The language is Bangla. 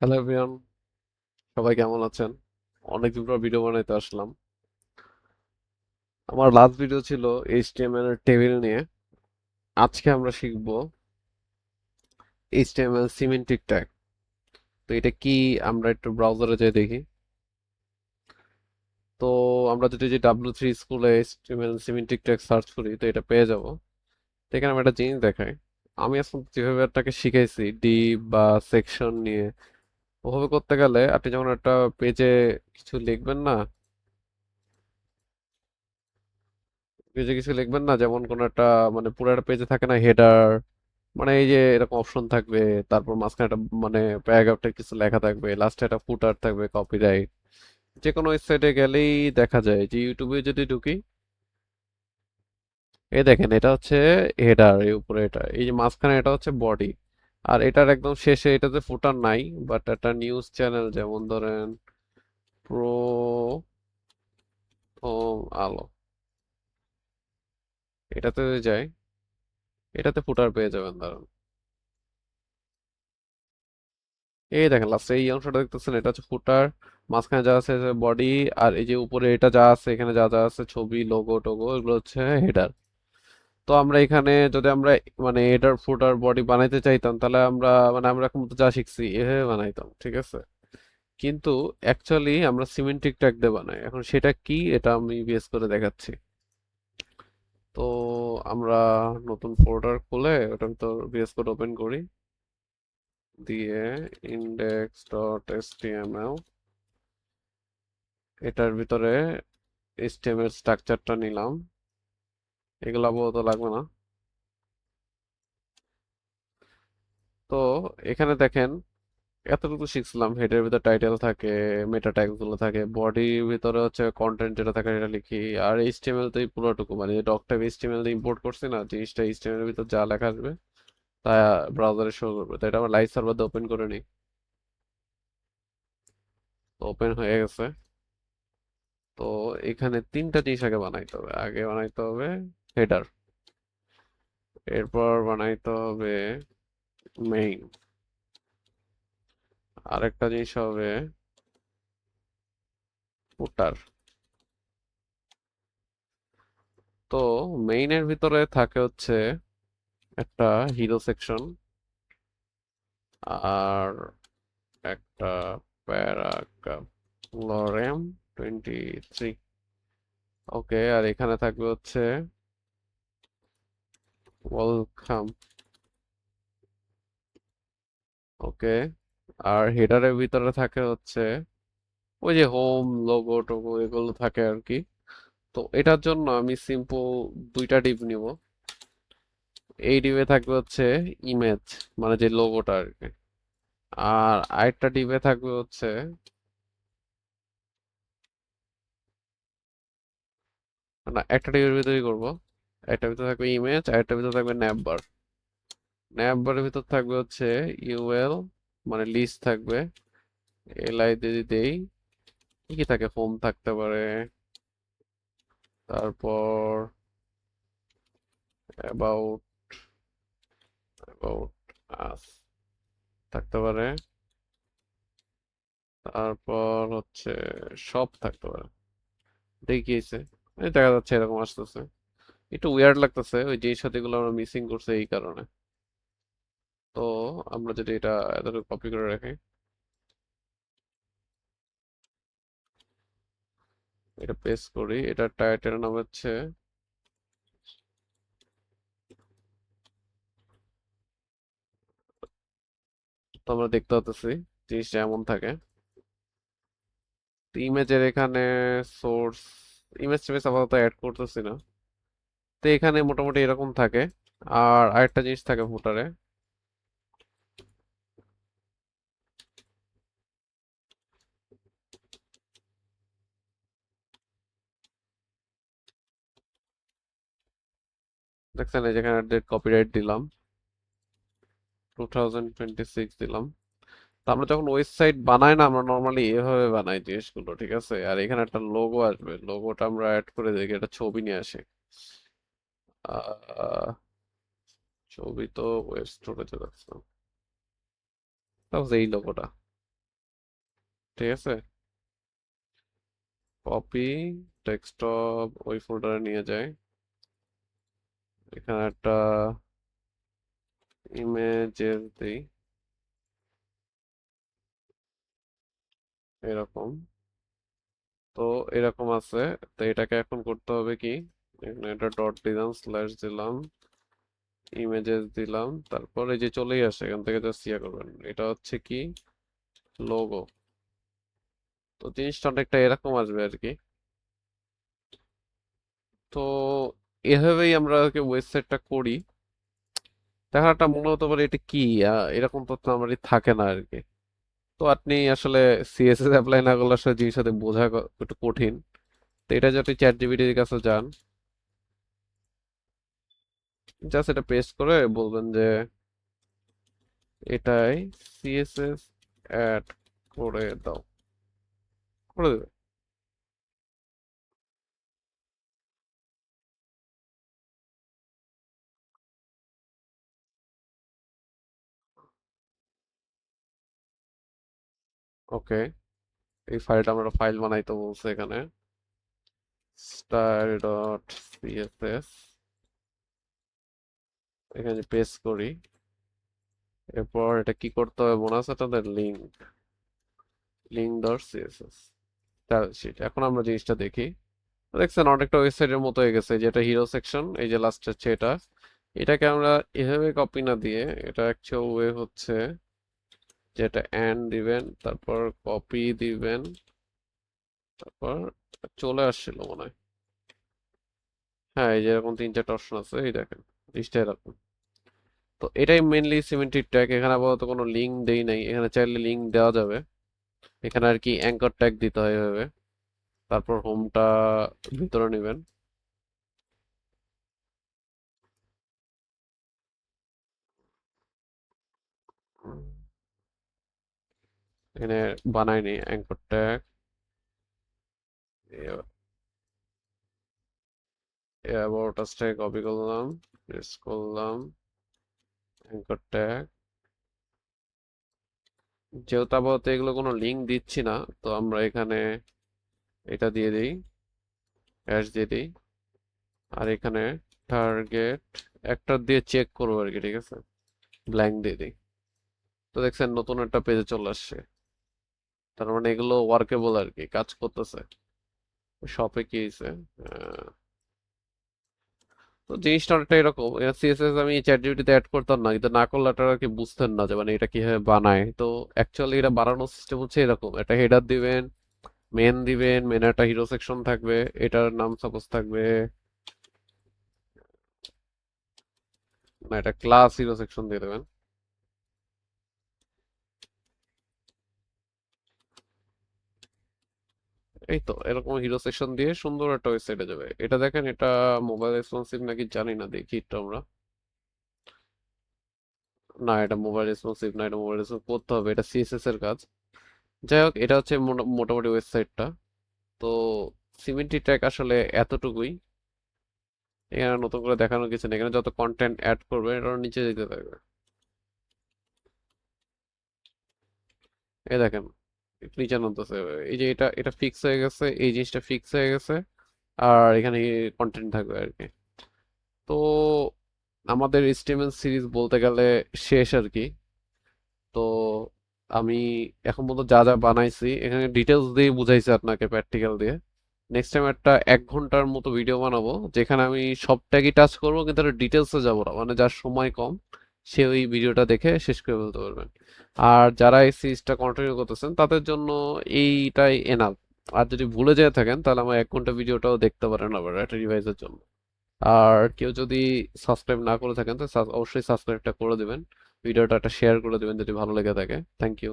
হ্যালো এভরিওয়ান, সবাই কেমন আছেন? অনেকদিন পর ভিডিও বানাইতে আসলাম। আমার লাস্ট ভিডিও ছিল এইচটিএমএল এর টেবিল নিয়ে। আজকে আমরা শিখব এইচটিএমএল সিমেন্টিক ট্যাগ। তো এটা কি, আমরা একটু ব্রাউজারে যাই দেখি। তো আমরা যদি যে W3 স্কুলে এইচটিএমএল সিমেন্টিক ট্যাগ সার্চ করি তো এটা পেয়ে যাব। তো এখানে আমি একটা জিনিস দেখাই। আমি এখন যেভাবে এটাকে শিখাইছি ডিপ বা সেকশন নিয়ে, ওভাবে করতে গেলে আপনি যখন একটা পেজে কিছু লিখবেন না, পেজে কিছু লিখবেন না, যেমন কোন একটা মানে পুরো একটা পেজে থাকে না হেডার, মানে এই যে এরকম অপশন থাকবে, তারপর মাঝখানে একটা মানে প্যারাগ্রাফটা কিছু লেখা থাকবে, লাস্টে একটা ফুটার থাকবে, কপিরাইট। যে কোনো ওয়েবসাইটে গেলেই দেখা যায়, যে ইউটিউবে যদি ঢুকি, এই দেখেন এটা হচ্ছে হেডার, এই উপরে এটা, এই যে মাঝখানে এটা হচ্ছে বডি, আর এটার একদম শেষে এটাতে ফুটার নাই। বাট একটা নিউজ চ্যানেল যেমন ধরেন প্রথম আলো, এটাতে যদি যাই, এটাতে ফুটার পেয়ে যাবেন। ধরেন এই দেখেন লাস্টে এই অংশটা দেখতেছেন, এটা হচ্ছে ফুটার, মাঝখানে যা আছে বডি, আর এই যে উপরে এটা যা আছে, এখানে যা যা আছে ছবি লোগো টোগো, এগুলো হচ্ছে হেডার। তো আমরা এখানে যদি আমরা মানে হেডার ফুটার বডি বানাইতে চাইতাম, তাহলে আমরা মানে আমরা এখন তো যা শিখছি এভাবে বানাইতাম, ঠিক আছে। কিন্তু অ্যাকচুয়ালি আমরা সিমেন্টিক ট্যাগ দিয়ে বানাই। এখন সেটা কি, এটা আমি বেস করে দেখাচ্ছি। তো আমরা নতুন ফোল্ডার খুলে ওটার ভিতর ভিএস কোড ওপেন করি, দিয়ে index.html, এটার ভিতরে এইচটিএমএল স্ট্রাকচারটা নিলাম। এগুলো আপাতত লাগবে না। তো এখানে দেখেন এতটুকু শিখছিলাম, হেডের ভিতর টাইটেল থাকে, মেটা ট্যাগস গুলো থাকে, বডির ভিতরে হচ্ছে কন্টেন্ট যেটা থাকে সেটা লিখি। আর এইচটিএমএল তো এই পুরোটুকু, মানে ডক টাইপ এইচটিএমএল দিয়ে ইম্পোর্ট করছি না, জিনিসটা এইচটিএমএল এর ভিতর যা লেখা আসবে তা ব্রাউজারে শো করবে। তো এটা আমার লাইভ সার্ভার দিয়ে ওপেন করে নিই। তো ওপেন হয়ে গেছে। তো এখানে তিনটা জিনিস আগে বানাইতে হবে। আগে বানাইতে হবে হেডার, এরপর বানাইতে হবে মেইন, আরেকটা জিনিস হবে ফুটার। তো মেইনের ভিতরে থাকে হচ্ছে একটা হিরো সেকশন, আর একটা প্যারাগ্রাফ, লরেম 23। ওকে, আর এখানে থাকবে হচ্ছে ওয়েলকাম। ওকে, আর হেডারের ভিতরে থাকে হচ্ছে ওই যে হোম লোগো টোগো এগুলো থাকে আর কি। তো এটার জন্য আমি সিম্পল দুইটা ডিভ নিব। এই ডিভে থাকবে হচ্ছে ইমেজ, মানে যে লোগোটা আর কি। আর আরেকটা ডিভে থাকবে হচ্ছে, না একটা ডিভের ভিতরেই করব, একটা ভিতরে থাকবে ইমেজ আর একটা ভিতরে থাকবে ন্যাপবার। ন্যাপবারের ভিতর থাকবে হচ্ছে ইউএল, মানে লিস্ট থাকবে। এলআই দিয়ে দেই, কি কি থাকে, হোম থাকতে পারে, তারপর অ্যাবাউট, অ্যাবাউট আস থাকতে পারে, তারপর হচ্ছে সব থাকতে পারে। দেখিয়েছে, এই দেখা যাচ্ছে এরকম আসতেছে। একটু উইয়ার্ড লাগতেছে, ওই যে সাথেগুলো আমরা মিসিং করছে এই কারণে। তো আমরা যদি এটা এতটুকু কপি করে রাখি, এটা পেস্ট করি, এটা টাইটেল নাম হচ্ছে, তো আমরা দেখতে পাচ্ছি জিনিসটা এমন থাকে। তো ইমেজের এখানে সোর্স, ইমেজ টিমেজ আপাতত অ্যাড করতেছি না। তো এখানে মোটামুটি এরকম থাকে। আর আরেকটা জিনিস থাকে ফুটারে, দেখছেন এই যেখানে ডেট কপিরাইট দিলাম, 2026 দিলাম। তো আমরা যখন ওয়েবসাইট বানাই না, আমরা নর্মালি এভাবে বানাই জিনিসগুলো, ঠিক আছে। আর এখানে একটা লোগো আসবে, লোগোটা আমরা অ্যাড করে দেখি, একটা ছবি নিয়ে আসে। আহ, ছবি তো ওয়েব স্টোরেজে রাখছিলাম, তারপর এই লোগোটা। ঠিক আছে, কপি ডেস্কটপ ওই ফোল্ডারে নিয়ে যায়। এখানে একটা ইমেজেস দিই এরকম। তো এরকম আছে। তো এটাকে এখন করতে হবে কি, এখানে একটা ডট দিলাম, স্ল্যাশ দিলাম, ইমেজেস দিলাম, তারপর এই যে চলেই আসে, এখান থেকে জাস্ট ইয়ে করবেন, এটা হচ্ছে কি লোগো। তো জিনিসটা অনেকটা এরকম আসবে আর কি। তো এভাবেই আমরা আর কি ওয়েবসাইটটা করি। দেখাটা মনে হতে পারে এটা কি, এরকম তো আমারই থাকে না আর কি। তো আপনি আসলে সিএসএস অ্যাপ্লাই না করলে আসলে জিনিসটা বোঝা একটু কঠিন। তো এটা যদি চ্যাট জিপিটির কাছে যান, জাস্ট এটা পেস্ট করে বলবেন যে এটাই সিএসএস অ্যাড করে দাও, করে দেবে। ওকে, এই ফাইলটা আমরা ফাইল বানাইতে বলছে এখানে, স্টাইল ডট সিএসএস, এখানে পেস্ট করি। এরপর এটা কি করতে হবে মনে আছে তাদের, link, link dot CSS sheet. এখন আমরা জিনিসটা দেখি। দেখছেন অনেকটা ওয়েবসাইটের মতো হয়ে গেছে, যেটা হিরো সেকশন, এই যে লাস্ট হচ্ছে এটা। এটাকে আমরা এভাবে কপি না দিয়ে, এটা অ্যাকচুয়াল ওয়ে হচ্ছে যেটা এন্ড দিবেন, তারপর কপি দিবেন, তারপর চলে আসছিল মনে হয়। হ্যাঁ, এই যে এরকম তিন চারটা অপশন আছে, এই দেখেন জিনিসটা এরকম। তো এটাই মেইনলি সিমেন্টেড ট্যাগ। এখানে আপাতত কোনো লিঙ্ক দেই নাই, এখানে চাইলে লিঙ্ক দেওয়া যাবে। এখানে আর কি অ্যাঙ্কর ট্যাগ দিতে হয় এভাবে। তারপর হোমটা ভিতরে নেবেন। এখানে বানাইনি অ্যাঙ্কর ট্যাগ, অ্যাবাউট আসটা কপি করলাম, পেস্ট করলাম, অ্যাঙ্কর ট্যাগ। যেহেতু আপাতত এগুলো কোনো লিঙ্ক দিচ্ছি না, তো আমরা এখানে এটা দিয়ে দিই, হ্যাশ দিয়ে দিই। আর এখানে টার্গেট একটা দিয়ে চেক করবো আর কি, ঠিক আছে, ব্ল্যাঙ্ক দিয়ে দিই। তো দেখছেন নতুন একটা পেজে চলে আসছে। তার মানে এগুলো ওয়ার্কেবল আর কি, কাজ করতেছে। শপে কি হয়েছে, তো জিনিসটা অনেকটা এরকম। সিএসএস আমি চ্যাট জিপিটিতে অ্যাড করতাম না, কিন্তু না করলে আপনারা কি বুঝতেন না যে মানে এটা কিভাবে বানায়। তো অ্যাকচুয়ালি এটা বানানোর সিস্টেম হচ্ছে এরকম, একটা হেডার দিবেন, মেন দিবেন, মেন একটা হিরো সেকশন থাকবে, এটার নাম সাপোজ থাকবে, না এটা ক্লাস হিরো সেকশন দিয়ে দেবেন। এই তো এরকম হিরো সেকশন দিয়ে সুন্দর একটা ওয়েবসাইটে যাবে। এটা দেখেন, এটা মোবাইল রেসপন্সিভ নাকি জানি না, দেখি একটু আমরা। না, এটা মোবাইল রেসপন্সিভ না, এটা মোবাইল রেসপন্সিভ করতে হবে, এটা সিএসএস এর কাজ। যাই হোক, এটা হচ্ছে মোটামুটি ওয়েবসাইটটা। তো সিমেন্টি ট্র্যাক আসলে এতটুকুই। এখানে নতুন করে দেখানোর কিছু নেই, এখানে যত কন্টেন্ট অ্যাড করবে এটা নিচে যেতে থাকবে। এই দেখেন একটু নিচে নামতেছে। এই যে এটা এটা ফিক্স হয়ে গেছে, এই জিনিসটা ফিক্স হয়ে গেছে। আর এখানে কন্টেন্ট থাকবে আর কি। তো আমাদের এইচটিএমএল সিরিজ বলতে গেলে শেষ আর কি। তো আমি এখন পর্যন্ত যা যা বানাইছি এখানে ডিটেলস দিয়ে বুঝাইছি আপনাকে, প্র্যাকটিক্যাল দিয়ে। নেক্সট টাইম একটা 1 ঘন্টার মতো ভিডিও বানাবো, যেখানে আমি সবটাকে টাচ করবো, কিন্তু ডিটেলসে যাবো না, মানে যার সময় কম সে ওই ভিডিওটা দেখে শেষ করে ফেলতে পারবেন। আর যারা এই সিরিজটা কন্টিনিউ করতেছেন তাদের জন্য এইটাই এনাফ। আর যদি ভুলে যেয়ে থাকেন তাহলে আমার 1 ঘন্টা ভিডিওটাও দেখতে পারেন আবার একটা রিভাইজের জন্য। আর কেউ যদি সাবস্ক্রাইব না করে থাকেন তো অবশ্যই সাবস্ক্রাইবটা করে দিবেন, ভিডিওটা একটা শেয়ার করে দিবেন যদি ভালো লেগে থাকে। Thank you.